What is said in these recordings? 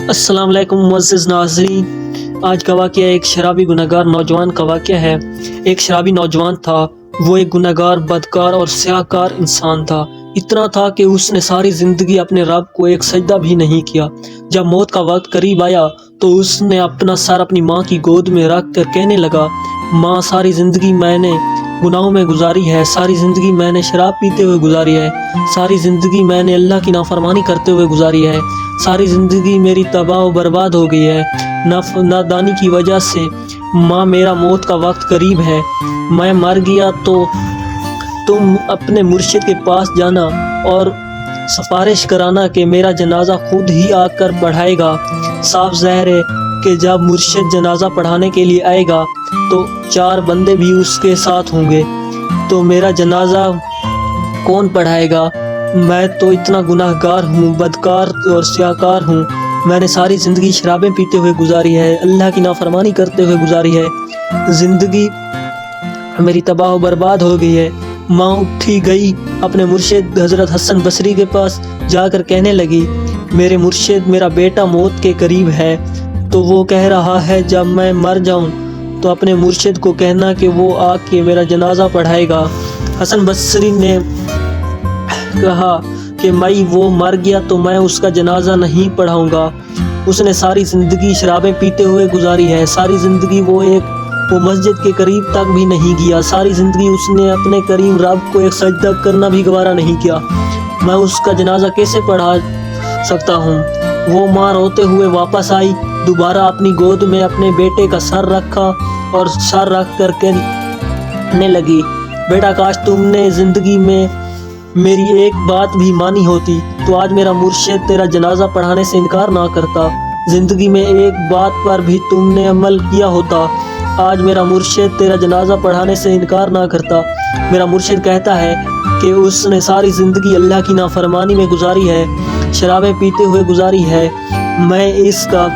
السلام علیکم معزز ناظرین، آج کا واقعہ ایک شرابی گنہگار نوجوان کا واقعہ ہے۔ ایک شرابی نوجوان تھا، وہ ایک گنہگار، بدکار اور سیاہکار انسان تھا۔ اتنا تھا کہ اس نے ساری زندگی اپنے رب کو ایک سجدہ بھی نہیں کیا۔ جب موت کا وقت قریب آیا تو اس نے اپنا سر اپنی ماں کی گود میں رکھ کر کہنے لگا، ماں، ساری زندگی میں نے گناہوں میں گزاری ہے، ساری زندگی میں نے شراب پیتے ہوئے گزاری ہے، ساری زندگی میں نے اللہ کی نافرمانی کرتے ہوئے گزاری ہے، ساری زندگی میری تباہ و برباد ہو گئی ہے نادانی کی وجہ سے۔ ماں، میرا موت کا وقت قریب ہے، میں مر گیا تو تم اپنے مرشد کے پاس جانا اور سفارش کرانا کہ میرا جنازہ خود ہی آ کر پڑھائے گا۔ صاف ظاہر ہے کہ جب مرشد جنازہ پڑھانے کے لیے آئے گا تو 4 بندے بھی اس کے ساتھ ہوں گے، تو میرا جنازہ کون پڑھائے گا؟ میں تو اتنا گناہ گار ہوں، بدکار اور سیاہکار ہوں، میں نے ساری زندگی شرابیں پیتے ہوئے گزاری ہے، اللہ کی نافرمانی کرتے ہوئے گزاری ہے، زندگی میری تباہ و برباد ہو گئی ہے۔ ماں اٹھی گئی، اپنے مرشد حضرت حسن بصری کے پاس جا کر کہنے لگی، میرے مرشد، میرا بیٹا موت کے قریب ہے، تو وہ کہہ رہا ہے جب میں مر جاؤں تو اپنے مرشد کو کہنا کہ وہ آ کے میرا جنازہ پڑھائے گا۔ حسن بصری نے کہا کہ مائی، وہ مر گیا تو میں اس کا جنازہ نہیں پڑھاؤں گا، اس نے ساری زندگی شرابیں پیتے ہوئے گزاری ہے، ساری زندگی وہ مسجد کے قریب تک بھی نہیں گیا، ساری زندگی اس نے اپنے کریم رب کو ایک سجدہ کرنا بھی گوارا نہیں کیا، میں اس کا جنازہ کیسے پڑھا سکتا ہوں؟ وہ ماں روتے ہوئے واپس آئی، دوبارہ اپنی گود میں اپنے بیٹے کا سر رکھا اور سر رکھ کر کہنے لگی، بیٹا، کاش تم نے زندگی میں میری ایک بات بھی مانی ہوتی تو آج میرا مرشد تیرا جنازہ پڑھانے سے انکار نہ کرتا، زندگی میں ایک بات پر بھی تم نے عمل کیا ہوتا، آج میرا مرشد تیرا جنازہ پڑھانے سے انکار نہ کرتا۔ میرا مرشد کہتا ہے کہ اس نے ساری زندگی اللہ کی نافرمانی میں گزاری ہے، شرابیں پیتے ہوئے گزاری ہے، میں اس کا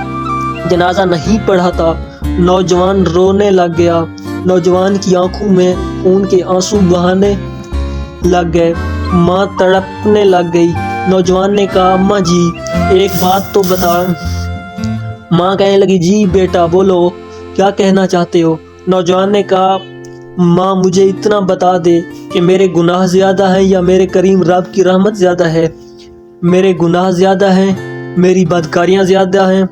جنازہ نہیں پڑھاتا۔ نوجوان رونے لگ گیا، نوجوان کی آنکھوں میں خون کے آنسو بہانے لگ گئے، ماں تڑپنے لگ گئی۔ نوجوان نے کہا، اماں جی، ایک بات تو بتا۔ ماں کہنے لگی، جی بیٹا، بولو، کیا کہنا چاہتے ہو؟ نوجوان نے کہا، ماں، مجھے اتنا بتا دے کہ میرے گناہ زیادہ ہیں یا میرے کریم رب کی رحمت زیادہ ہے؟ میرے گناہ زیادہ ہیں، میری بدکاریاں زیادہ ہیں،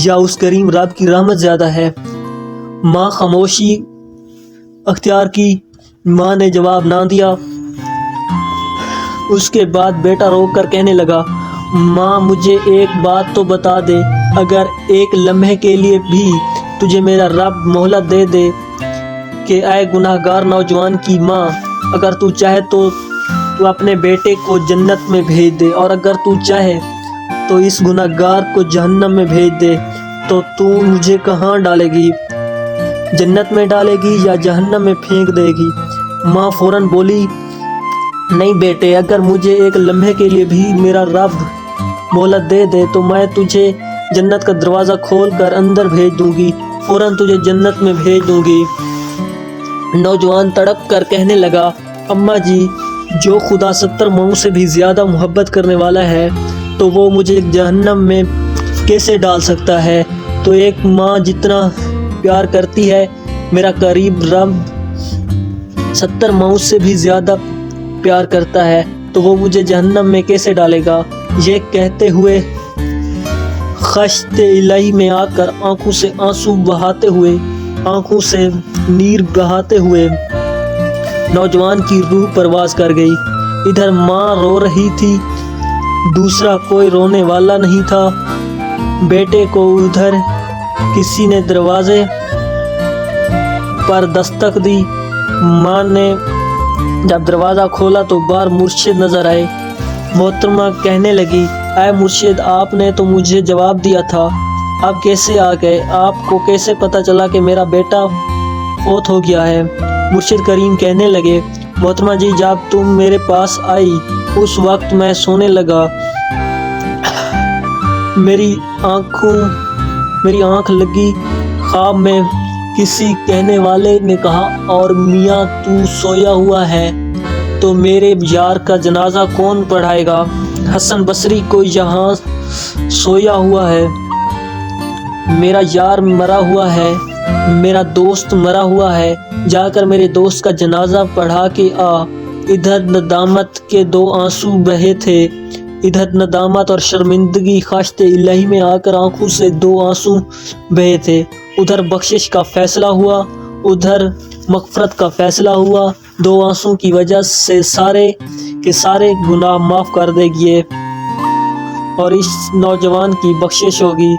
یا اس کریم رب کی رحمت زیادہ ہے؟ ماں خاموشی اختیار کی، ماں نے جواب نہ دیا۔ اس کے بعد بیٹا رو کر کہنے لگا، ماں، مجھے ایک بات تو بتا دے، اگر ایک لمحے کے لیے بھی تجھے میرا رب مہلت دے دے کہ اے گناہ گار نوجوان کی ماں، اگر تو چاہے تو اپنے بیٹے کو جنت میں بھیج دے، اور اگر تو چاہے تو اس گناہ گار کو جہنم میں بھیج دے، تو مجھے کہاں ڈالے گی؟ جنت میں ڈالے گی یا جہنم میں پھینک دے گی؟ ماں فوراً بولی، نہیں بیٹے، اگر مجھے ایک لمحے کے لیے بھی میرا رب مہلت دے دے تو میں تجھے جنت کا دروازہ کھول کر اندر بھیج دوں گی، فوراً تجھے جنت میں بھیج دوں گی۔ نوجوان تڑپ کر کہنے لگا، اماں جی، جو خدا 70 ماؤں سے بھی زیادہ محبت کرنے والا ہے تو وہ مجھے جہنم میں کیسے ڈال سکتا ہے؟ تو ایک ماں جتنا پیار کرتی ہے میرا قریب رب 70 ماؤں سے بھی زیادہ پیار کرتا ہے، تو وہ مجھے جہنم میں کیسے ڈالے گا؟ یہ کہتے ہوئے خشت الہی میں آ کر آنکھوں سے آنسو بہاتے ہوئے، آنکھوں سے نیر بہاتے ہوئے نوجوان کی روح پرواز کر گئی۔ ادھر ماں رو رہی تھی، دوسرا کوئی رونے والا نہیں تھا۔ بیٹے کو ادھر کسی نے دروازے پر دستک دی، ماں نے جب دروازہ کھولا تو باہر مرشد نظر آئے۔ محترمہ کہنے لگی، اے مرشد، آپ نے تو مجھے جواب دیا تھا، اب کیسے آ گئے؟ آپ کو کیسے پتہ چلا کہ میرا بیٹا فوت ہو گیا ہے؟ مرشد کریم کہنے لگے، محترمہ جی، جب تم میرے پاس آئی اس وقت میں سونے لگا، میری آنکھ لگی، خواب میں کسی کہنے والے نے کہا، اور میاں تو سویا ہوا ہے تو میرے یار کا جنازہ کون پڑھائے گا؟ حسن بصری کو یہاں سویا ہوا ہے، میرا یار مرا ہوا ہے، میرا دوست مرا ہوا ہے، جا کر میرے دوست کا جنازہ پڑھا کے آ۔ ادھر ندامت کے 2 آنسو بہے تھے، ادھر ندامت اور شرمندگی خاشت الہی میں آ کر آنکھوں سے 2 آنسو بہے تھے۔ ادھر بخشش کا فیصلہ ہوا، ادھر مغفرت کا فیصلہ ہوا۔ 2 آنسو کی وجہ سے سارے کے سارے گناہ معاف کر دے گئے اور اس نوجوان کی بخشش ہوگی۔